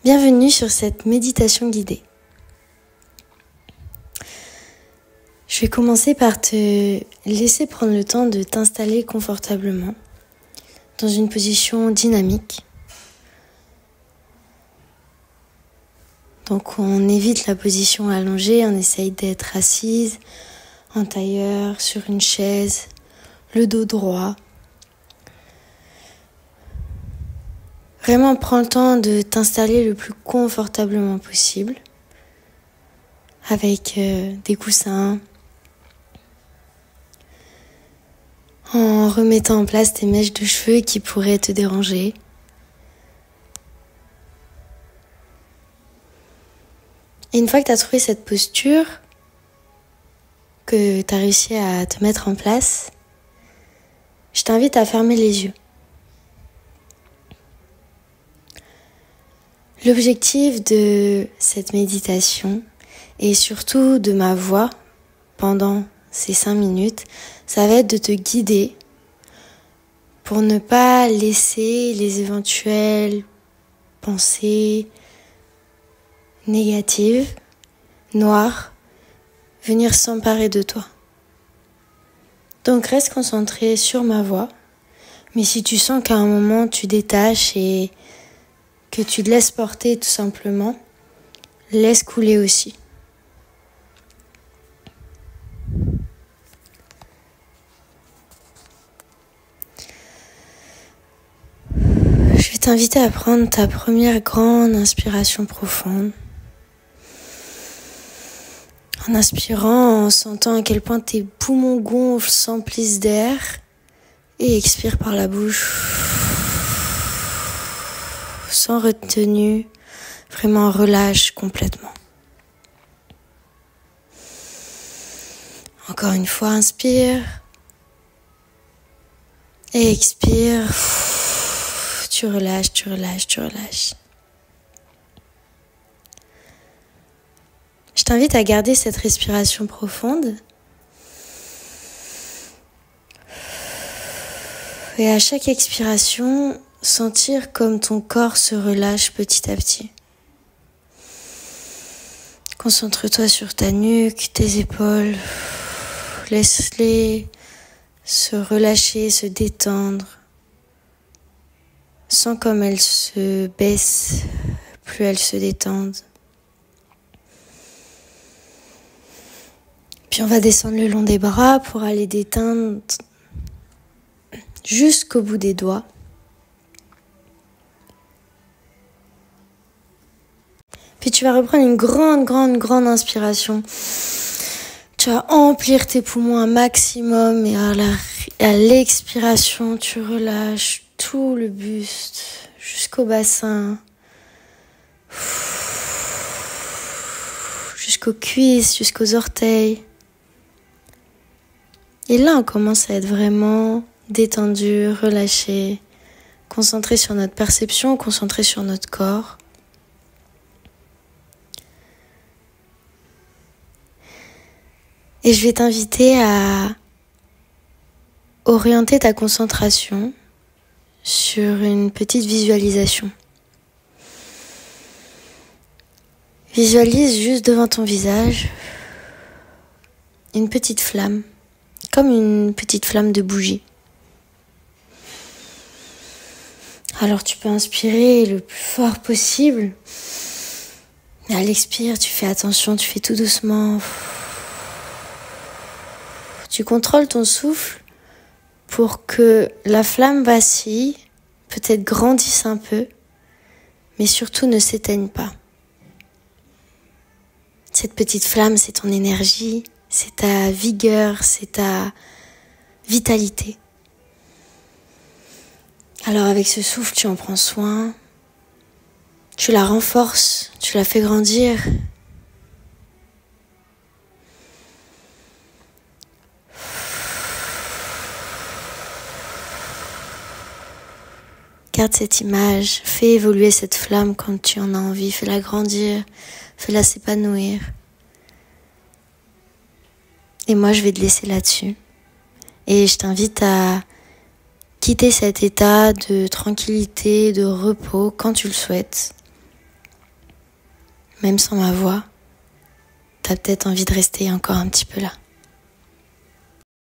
Bienvenue sur cette méditation guidée. Je vais commencer par te laisser prendre le temps de t'installer confortablement dans une position dynamique. Donc on évite la position allongée, on essaye d'être assise, en tailleur, sur une chaise, le dos droit. Vraiment prends le temps de t'installer le plus confortablement possible avec des coussins, en remettant en place tes mèches de cheveux qui pourraient te déranger. Et une fois que tu as trouvé cette posture, que tu as réussi à te mettre en place, je t'invite à fermer les yeux. L'objectif de cette méditation et surtout de ma voix pendant ces 5 minutes, ça va être de te guider pour ne pas laisser les éventuelles pensées négatives, noires, venir s'emparer de toi. Donc reste concentré sur ma voix, mais si tu sens qu'à un moment tu détaches et que tu te laisses porter tout simplement, laisse couler aussi. Je vais t'inviter à prendre ta première grande inspiration profonde. En inspirant, en sentant à quel point tes poumons gonflent, s'emplissent d'air, et expire par la bouche. Sans retenue, vraiment relâche complètement. Encore une fois, inspire et expire. Tu relâches, tu relâches, tu relâches. Je t'invite à garder cette respiration profonde. Et à chaque expiration, sentir comme ton corps se relâche petit à petit. Concentre-toi sur ta nuque, tes épaules. Laisse-les se relâcher, se détendre. Sens comme elles se baissent, plus elles se détendent. Puis on va descendre le long des bras pour aller détendre jusqu'au bout des doigts. Puis tu vas reprendre une grande inspiration. Tu vas emplir tes poumons un maximum et à l'expiration, tu relâches tout le buste jusqu'au bassin, jusqu'aux cuisses, jusqu'aux orteils. Et là, on commence à être vraiment détendu, relâché, concentré sur notre perception, concentré sur notre corps. Et je vais t'inviter à orienter ta concentration sur une petite visualisation. Visualise juste devant ton visage une petite flamme, comme une petite flamme de bougie. Alors tu peux inspirer le plus fort possible. Et à l'expire, tu fais attention, tu fais tout doucement. Tu contrôles ton souffle pour que la flamme vacille, peut-être grandisse un peu, mais surtout ne s'éteigne pas. Cette petite flamme, c'est ton énergie, c'est ta vigueur, c'est ta vitalité. Alors avec ce souffle, tu en prends soin, tu la renforces, tu la fais grandir. Garde cette image, fais évoluer cette flamme quand tu en as envie, fais-la grandir, fais-la s'épanouir. Et moi, je vais te laisser là-dessus. Et je t'invite à quitter cet état de tranquillité, de repos quand tu le souhaites. même sans ma voix, t'as peut-être envie de rester encore un petit peu là.